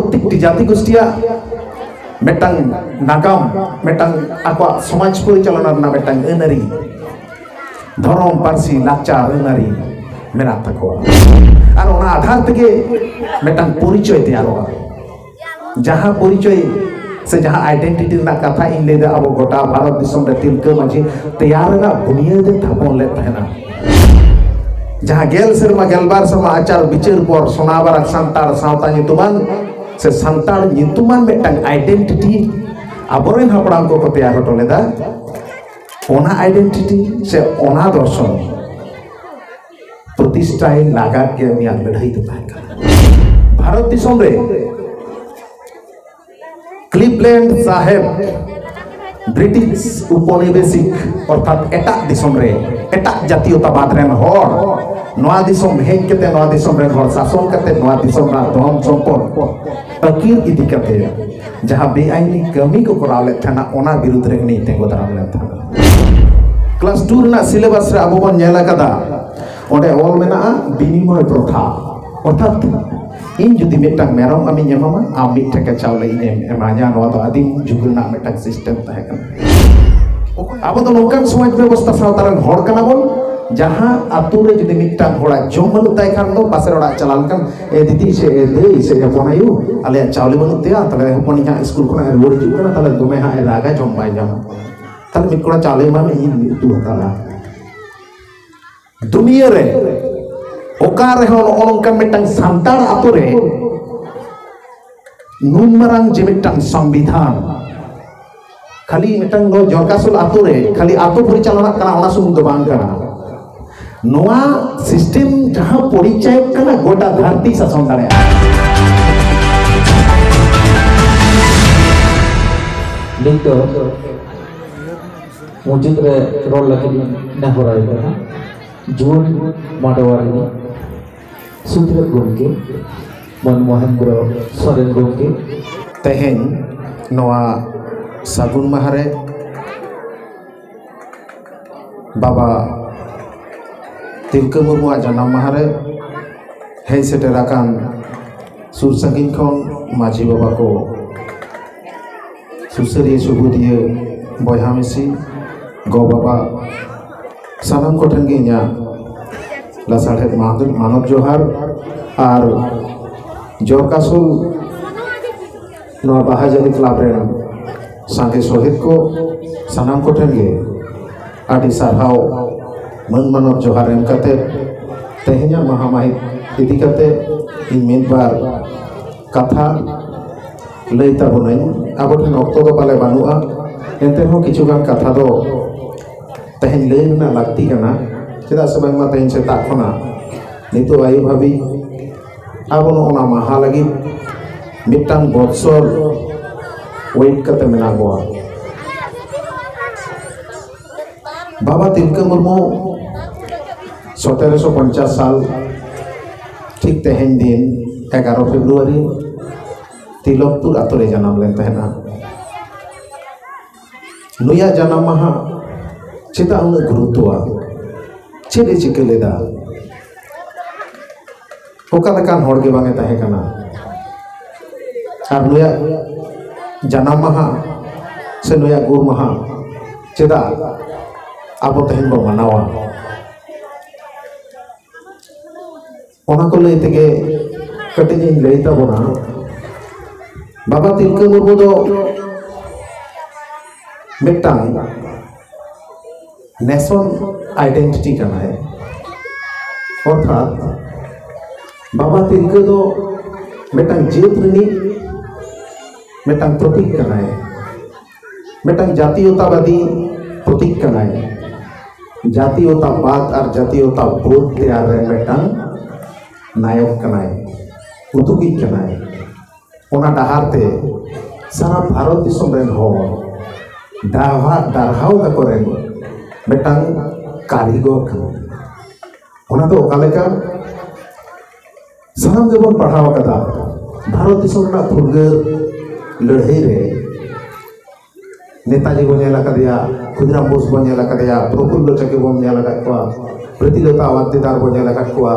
प्रत्येकटी जाति गोष्ठिया मेटांग नागाम मेटांग आको समाज परिचालना रना मेटांग अनारी धर्म पारसी लाचार अनारी मेना तको और ओना आधार तके मेटांग परिचय तैयारोगा जहाँ परिचय से जहाँ आइडेंटिटी ना कथा इन ले अब गोटा भारत दिसम रे तिलका मांझी तैयार ना बुनियाद थापन ले तहना जहाँ गेल सेरमा गेलबार सेरमा आचार बिचार पर सोनाबार सांतार सावता नितुमान से सांतार नितुमान मेटांग आइडेंटिटी आबोरेन हापड़ाम को तैयार हटो लेदा ओना आइडेंटिटी से ओना दर्शन प्रतिष्ठाय लागात के मिया लड़ाई तो भारत दिसम रे क्लिवलैंड साहेब ब्रिटिश उपनिवेशिक अर्थात एटा दिसम रे एटा जातीयतावाद रेन हर नवा दिसम हेज केते नवा दिसम रेन हर शासन केते नवा दिसम रा धन संपद अकीर इदी केते जहां बेआईनी कमी को कराव ले थाना ओना विरुद्ध रे नि तेगो दाराम ले थाना क्लास 2 ना सिलेबस रे अबो बन नेला कदा ओडे ऑल मेना बिनिमय प्रथा अर्थात इन जुदी मेटांग मेरम आमी नेमामा आम मिट्टे के चावले इने एमा냐 नवा तो आदिम जुगना मेटांग सिस्टम ताहे कन आबो तो नोकान समाज व्यवस्था सावतारन हड़ कना बोन जहां आतु रे जुदी मिट्टांग होड़ा जम बनु ताय खान दो पासे रोड़ा चलाल कन ए दीदी से ए दे से बनायु आले चावले बनु तेया तले होपनी हा स्कूल खना रोड जु कना तले दोमे हा रागा जम बाय जाम तले मिकोड़ा चावले मामे इन तु हताला दुनिया रे ओकार हो ओनका मिटांग सांतार आतो रे नुन मरांग जे मिटांग संविधान खाली मिटांग नो जरकासुल आतो रे खाली आतो परिचालना कना ओना सुमुंग दो बांग कना नोआ सिस्टम जहां परिचय कना गोटा धरती शासन दाड़े नितो मुजिद रे रोल लगी ना हो रहा है जुन माडवारी सूत्र गोंके मनमोहन सोरेन गोंके तेहेन नोआ सागुन महारे बाबा तिलका मुर्मु जन्म महारे हेज सेटेराकान सुर संगीन खन माझी बाबा को सुसरिये सुबुदिये बयहा मिसी गो बाबा सानाम को ठेंगे nya लासाड़े मानव जोहार और जरकासुल नवा बाहाजारी क्लाब रे सांगे शहीद को सानाम को ठेंगे आदि सारहाव मन मानव जोहार एम कते तेहेnya महामाहित इदी कते इन मिदबार कथा लई ताबोनाई आबो ठेन अक्तो दो पाले बानुआ एनते हो किछुगान कथा दो तेहेन लई ना लागती कना चेदा से बांगमा तेहेन से ताखना नितो आयु भाबी आबो ओना महा लगी मिटांग बत्सर वेट कते मेना गोआ बाबा तिलका मुर्मु 1750 साल ठीक तेहेन दिन 11 फेब्रुआरी तिलकपुर आतुरे जन्म लेन तहना नुया जन्म महा चेदा उन गुरुत्वा चेदे चिके लेदा ओका लकान हड़ के बांगे ताहे कना आर नुया जन्म महा से नुया गुरु महा चेदा आबो तहेन बो मनावा ओना को लई तेगे कटिंग इन लई ताबोना बाबा तिलका मुर्मु दो मिटांग नेशन आइडेंटिटी करना है अर्थात बाबा तिलका दो मिटांग जेत रिनी मिटांग प्रतीक करना है मिटांग जातीयतावादी प्रतीक करना है जातीयतावाद और जातीयताबोध तैयार है मिटांग नायक करना है उदुगी करना है ओना डहारते सारा भारत दिसम रेन हो दारहाव तको रेन मिटांग कारीगर ओना तो ओकालेका सानाम देबन पढ़ाव कदा भारत दिसम ना फुरगल लड़ाई रे नेताजी को नेला कदिया खुदराम बोस को नेला कदिया प्रफुल्ल चक्र को नेला कदवा प्रतिलता वाद्यदार को नेला कदवा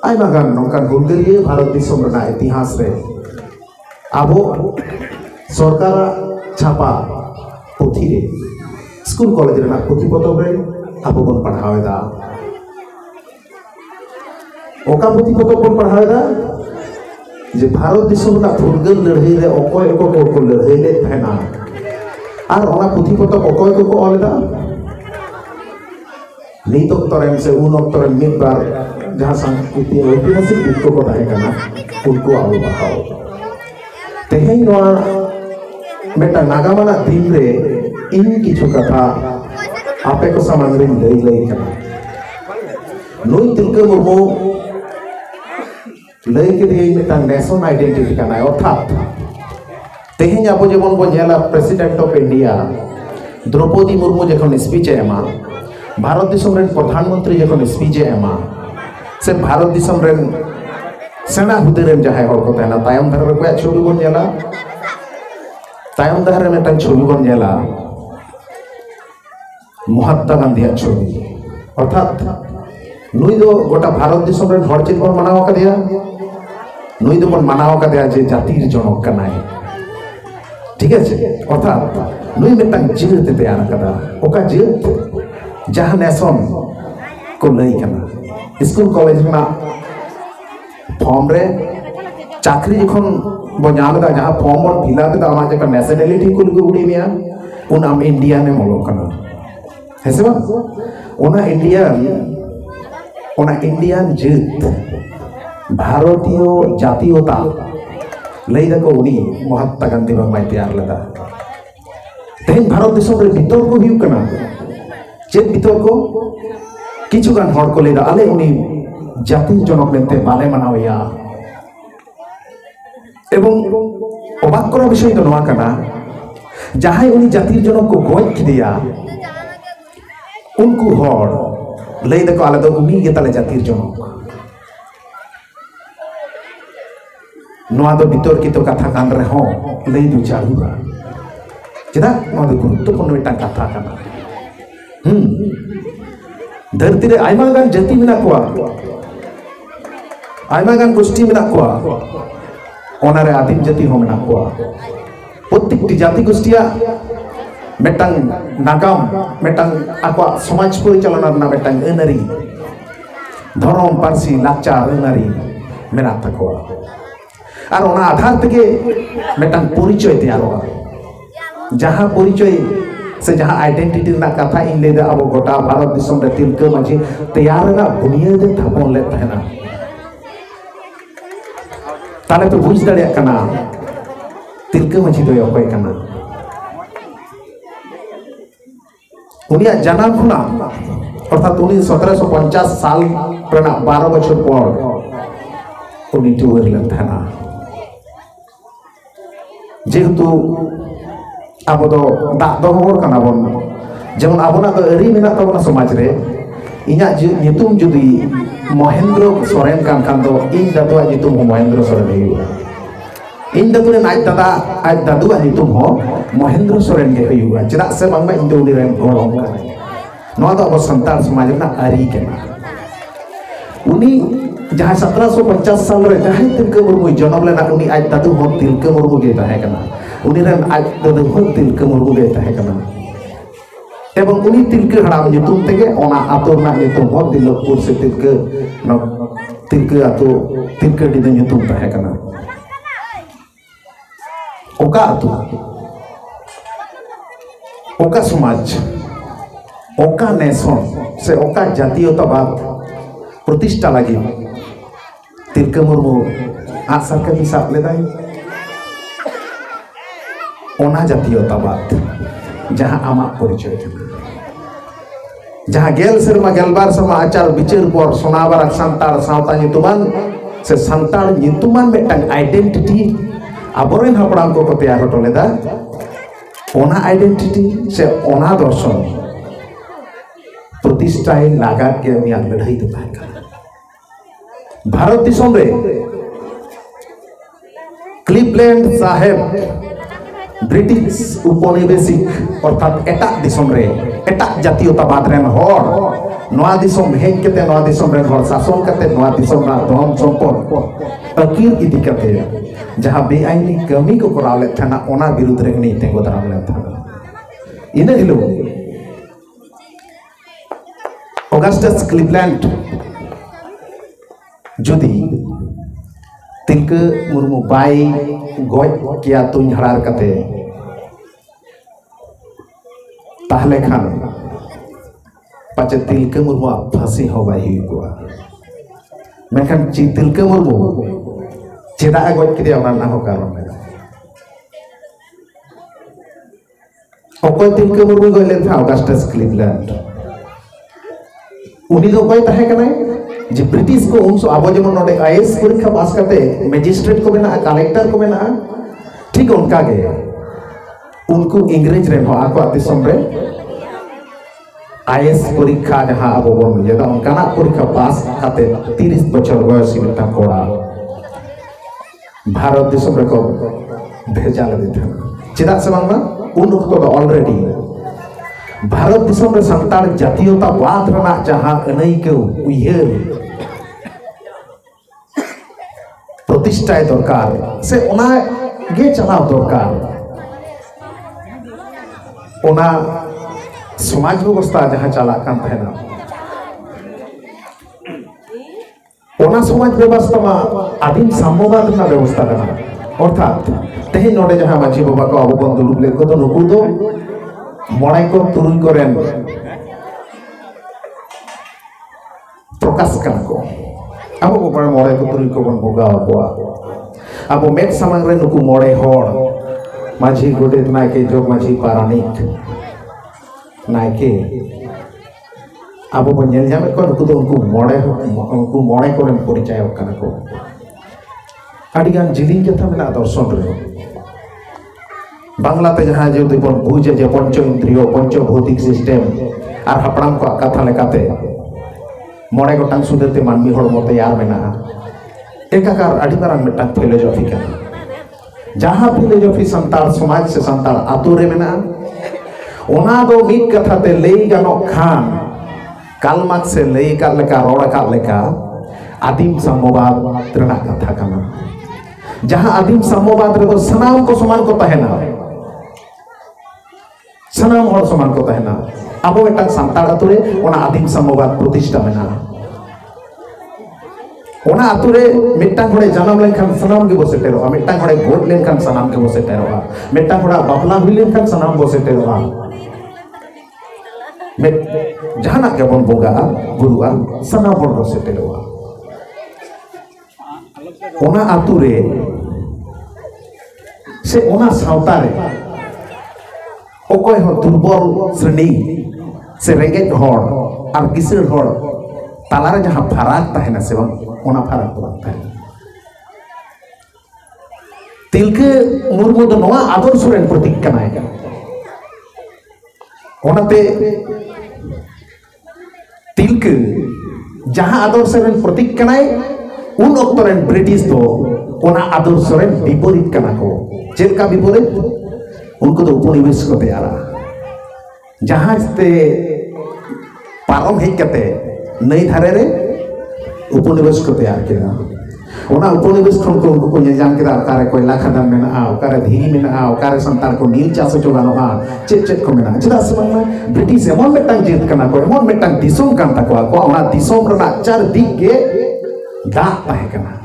आयमा गान नोंकान हुलगारिया भारत दिसम रना इतिहास रे ᱟᱵᱚ ᱥᱚᱨᱠᱟᱨᱟᱜ ᱪᱷᱟᱯᱟ ᱯᱩᱛᱷᱤ ᱨᱮ स्कूल कॉलेज ᱨᱮᱱᱟᱜ ᱯᱩᱛᱷᱤ ᱯᱚᱛᱚᱵ ᱨᱮ ᱟᱵᱚ ᱵᱚᱱ ᱯᱟᱲᱦᱟᱣ ᱮᱫᱟ ᱚᱠᱟ ᱯᱩᱛᱷᱤ ᱯᱚᱛᱚᱵ ᱵᱚᱱ ᱯᱟᱲᱦᱟᱣ ᱮᱫᱟ जे भारत दिसम रहा फुरगल लड़ाई रे अकय को लड़ाई ले तहना और ओना पुथि पतब अकय को ऑलदा नीत ऑक्टोरेन से उन ऑक्टोरेन मिड बार जहां सांस्कृतिक ऐतिहासिक बुक को ताहे कना उनको आबो पढ़ाओ तेहें नोआ बेटा नागामाना दिन रे इन किछु कथा आपे को सामान रे लई कना नोई तिलका मुर्मू लय के दिए मिटांग नेशनल आइडेंटिटी का ना अर्थात तेहें अब जेमन बन जेला president of India Droupadi Murmu जखन स्पीच एमा भारत दिसम रेन प्रधानमंत्री जखन स्पीच एमा से भारत दिसम रेन सेना हुदे रेन जहाय हर को तहना तायम धार रे कोया छवि बन जेला तायम धार रे मिटांग छवि बन जेला महात्मा गांधी छवि अर्थात नुई दो गोटा भारत दिसम रेन हर चीज बन मनाव का दिया नुई दो बन मनाव का दिया जे जातिर जनक कनाय ठीक है अर्थात नुई मिटांग जीत तैयार कदा ओका जीत जहां नेशन को लई कना स्कूल कॉलेज में फॉर्म रे चाकरी जखन बो नाम दा जहां फॉर्म बन फिलअप दा आमा जका नेशनलिटी को लगे उडी मिया उन आम इंडिया ने मोलो कना हेसे बा ओना इंडियन जीत भारतीय जातीयता लई दको उनी महात्मा गांधी बाबाई तैयार लगा तेहें भारत दिसम रे बितर्क हुयु कना चेत बितर्क किछु गान हर को लेदा आले उनी जाति जनक लेते बाले मनावया एवं अबाक करा विषय तो नवा कना जहां उनी जाति जनक को गोज किदिया उनको हर लई दको आले दो उनी गेताले जातिर जनक नोआ दो बितर की तो कथा कान रे हो लई दु चालुगा चेदा नोआ दो गुरुत्वपूर्ण मिटा कथा काना धरती रे आयमा गान जाति मेना कोआ आयमा गान गोष्ठी मेना कोआ ओना रे आदिम जाति हो मेना कोआ प्रत्येकटी जाति गोष्ठिया मेटांग नागाम मेटांग आको समाज परिचालना रना मेटांग अनारी धर्म पारसी लाचार अनारी मेना तकोआ और ओना आधार तके मेटांग परिचय तैयारोगा जहां परिचय से जहां आइडेंटिटी ना कथा इन ले अब गोटा भारत दिसम रे तिलका मांझी तैयार ना बुनियाद थापन ले तहना ताले तो बुझ दाड़िया कना तिलका मांझी दो अकय कना उनिया जन्म खुना अर्थात उनी 1750 साल रेना 12 बछर पर उनी टूर ले तहना जेहेतु अब दो दाग दो हर कना बन जेमन आबोना दो एरी मेना तबना समाज रे इना नितुम जुदी महेंद्र सोरेन कान खान दो इन दादुआ नितुम महेंद्र सोरेन हुआ इन दादु रे नाय दादा आज दादुआ नितुम हो महेंद्र सोरेन के हुआ चदा से बांगमा इन दो रेन गोरम का नोआ दो अब संतार समाज ना आरी केना उनी जहां 1750 साल रे जहां तिलका मुर्मू जन्म लेना उनी आज दादु हो तिलका मुर्मू के ताहे कना उनी रेन आज दादु हो तिलका मुर्मू के ताहे कना एवं उनी तिलका हड़ाम नितुम तेगे ओना आतो ना नितुम हो दिलपुर से तिलका आतो तिलका डी नितुम ताहे कना ओका आतो ओका समाज ओका नेशन से ओका जातीयतावाद प्रतिष्ठा लगी तिलका मुर्मू आसार के भी साथ लेदाई ओना जातीयतावाद जहां आमा परिचय जहां गेल शर्मा गेलबार शर्मा आचार विचार पर सोनाबार संतार सावता नितुमान से संतार नितुमान मेटांग आइडेंटिटी आबोरेन हपड़ाम को तैयार हटो लेदा ओना आइडेंटिटी से ओना दर्शन प्रतिष्ठा लागा के उनिया लड़ाई तो ताहे भारत दिसम रे क्लिवलैंड साहेब ब्रिटिश उपनिवेशिक अर्थात एटा दिसम रे एटा जातीयतावाद रेन हर नोआ दिसम हेज केते नोआ दिसम रेन हर शासन करते नोआ दिसम ना धन संपद अकीर इदी करते जहाँ बेआईनी कमी को कराव ले था ओना विरुद्ध रे नहीं तेंगो दाराम ले था इन हिलो ऑगस्टस क्लिवलैंड जुदी तिलका मुर्मू बाई गoj किया तुम हड़ार कते ताहले खान पाचे तिलका मुर्मू फांसी हो बाई हुई को मेखान ची तिलका मुर्मू चेदा गoj किया ओना ना हो कारण में ओकोय तिलका मुर्मू गoj ले था ऑगस्टस क्लिवलैंड उन्हीं तो कोई तहे कने जे ब्रिटिश को उनसो आबो जेमन नोडे आईएएस परीक्षा पास करते मैजिस्ट्रेट को बना कलेक्टर को बना ठीक उनका गे उनको इंग्रेज रे हो आको दिसम रे आईएएस परीक्षा जहां आबो बन जेदा उनका ना परीक्षा पास करते 30 बछर बयस मिटा कोड़ा भारत दिसम रे को भेजा ले था चिदा से बांगा उन वक्त तो ऑलरेडी भारत दिसम रे संतार जातीयतावाद रना जहां अनई के उयहर प्रतिष्ठा दरकार से ओना गे चलाव दरकार ओना समाज व्यवस्था जहां चला कान तहना ओना समाज व्यवस्था मा आदिम साम्यवाद ना व्यवस्था कना अर्थात तेहे नोडे जहां माजी बाबा को अबो बन दुलुब ले को तो नुकु दो मड़े को तुरुई करें प्रकाश करना को अब वो बड़े मड़े को तुरुई को बन होगा अब वो मेट समांग रे नुकु मड़े होड़ माझी गोटेत नायके जोग माझी पारानिक नायके अब वो नेल जामे को नुकु तो उनको मड़े को रे परिचय करना को आदिगान जिलिंग जथा मेना दर्शन रे बांग्लाते जहाँ जो दिबन बुझे जे पंच इंद्रिय पंच भौतिक सिस्टम और हपड़ाम को कथा लेकाते मोड़े गोटांग सुदेते मानमी हड़ मते यार मेना एकाकार अडिमारांग मिटांग फिलोसफी का जहाँ फिलोसफी संताल समाज से संताल आतुरे मेना ओना दो मीट कथा ते लेई गानो खान कालमार्क्स से लेई का लेका रोड़ा का लेका आदिम साम्यवाद त्रना कथा कना जहाँ आदिम साम्यवाद रे तो सनाम को समान को तहना सनाम और समान को तहना अब वो एक संताल अतुरे ओना आदिम साम्यवाद प्रतिष्ठा मेना ओना अतुरे मिट्टांग घोड़े जन्म लेनखान सनाम के बसे टेरोआ मिट्टांग घोड़े गोट लेनखान सनाम के बसे टेरोआ मिट्टांग घोड़ा बापला हुई लेनखान सनाम बसे टेरोआ जहाना के बन बोगा बुरुआ सनाम बन बसे टेरोआ ओना अतुरे से ओना सावतारे ओकोय हो दुर्बल श्रेणी से रेंगेज हड़ और किसर हड़ तालारे जहां फराक तहना से ओना फराक तो बात है तिलका मुर्मू दो नवा आदर्श रेन प्रतीक कनाय ओनाते तिलका जहां आदर्श रेन प्रतीक कनाय उन वक्त रेन ब्रिटिश तो ओना आदर्श रेन विपरीत कना को चेल का विपरीत उनको तो उपनिवेश को तैयारा जहाज ते पारम हेज कते नई धारे रे उपनिवेश को तैयार किया ओना उपनिवेश खन को उनको ने जान केदा ओकारे कोयला खदान मेना ओकारे धीरी मेना ओकारे संतान को नील चास चोगानोआ चेक चेक को मेना चेदा समना ब्रिटिश एमन मेटांग जीत कना को एमन मेटांग दिसोम कान तकवा को ओना दिसोम रना चार दिक के दा ताहे कना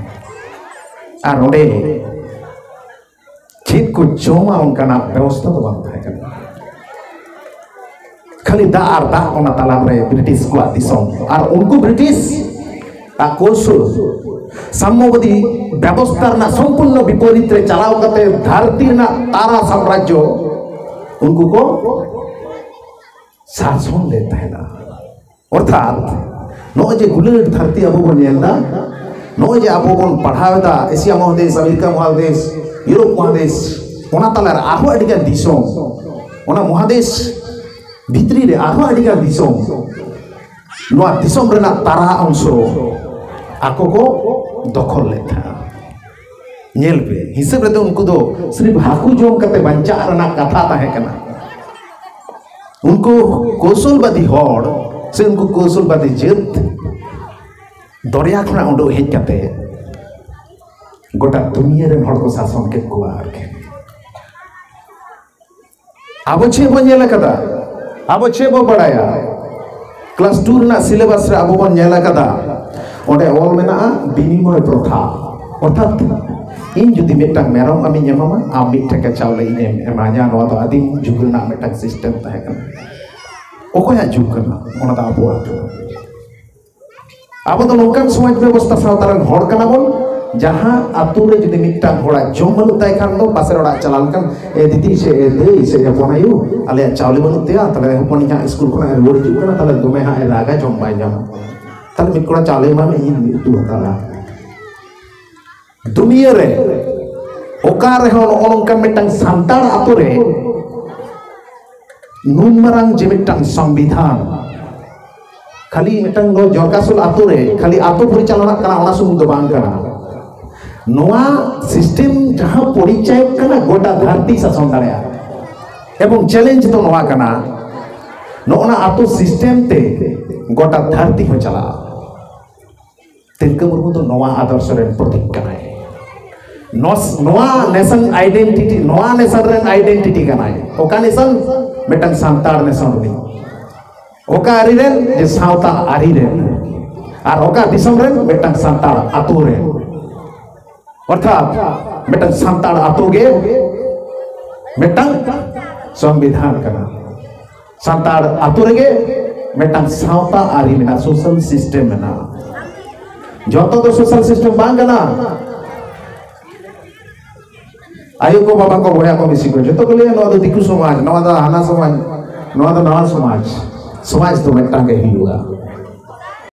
आर ओडे चेक को जोमा उनका ना व्यवस्था तो बनता है कना खाली दा आर दा ओना तालाम रे ब्रिटिश को दिसोम आर उनको ब्रिटिश कौशल साम्यवादी व्यवस्था संपूर्ण विपरीत रे चलाव करते धरती ना तारा साम्राज्य उनको को शासन लेता है ना अर्थात नौ जे गुलेट धरती अब बन येंदा नौ जे अब बन पढ़ावेदा एशिया महादेश अमेरिका महादेश यूरोप महादेश ओना ताला आहो अडिगा दिसोम ओना महादेश भितरी रे आहो अडिगा दिसोम नोआ दिसोम रेना तारा अंशो आको को दखल लेता नेल पे हिसाब रे तो उनको दो सिर्फ हाकू जोम करते बंचा रना कथा ताहे कना उनको कौशलवादी हड़ से उनको कौशलवादी जेत दरिया खना उडो हेज करते गोटा दुनिया रे हड़ को शासन के को आके अब छे बन नेला कदा अब छे बो बड़ाया क्लास 2 ना सिलेबस रे अब बन नेला कदा ओडे ऑल मेना बिनिमय प्रथा अर्थात इन जुदी मेटा मेरम आमी नेमामा आम मिठके चावले इने एमाजा नवा तो आदिम जुगना मेटा सिस्टम ताहे कना ओकोया जुग कना ओना ता आबो अब तो नौकान समाज व्यवस्था सावतारन हड़ कना बोन जहां आतु रे जुदी मिटा घोड़ा जम बनु ताई खान दो पासे ओड़ा चलाल कन ए दीदी से ए देई से हपनायु आले चावले बनु तेया तले हपन जा स्कूल खना रोड जु कना तले दोमे हा ए रागा जम बाय जाम तले मिकोड़ा चावले मा इन तु हताला दुनिया रे ओका रे हन ओनका मिटang सांतार आतु रे नुन मारांग जे मिटang संविधान खाली मिटang नो जरकासुल आतु रे खाली आतु परिचालना कना ओना सुम दो बांग कना नोआ सिस्टम जहां परिचय कना गोटा धरती शासन दाड़िया एवं चैलेंज तो नोआ कना नोना आतु सिस्टम ते गोटा धरती हो चला तिलका मुर्मू तो नोआ आदर्श रे प्रतीक कना नोआ नेशन आइडेंटिटी नोआ नेशन रे आइडेंटिटी कना ओका नेशन मिटang सांतार नेशन नी ओका आरी रे जे सावता आरी रे और ओका दिसम रे मिटang सांतार आतु रे अर्थात मिटang सांतार आतु गे मिटang संविधान कना सांतार आतु रे गे मिटang सावता आरी मेना सोशल सिस्टम मेना जतो तो सोशल सिस्टम बांग कना आयु को बाबा को बोया को मिसी को जतो को ले नो दिकु समाज नो हाना समाज नो नवा समाज समाज तो मिटang के ही हुआ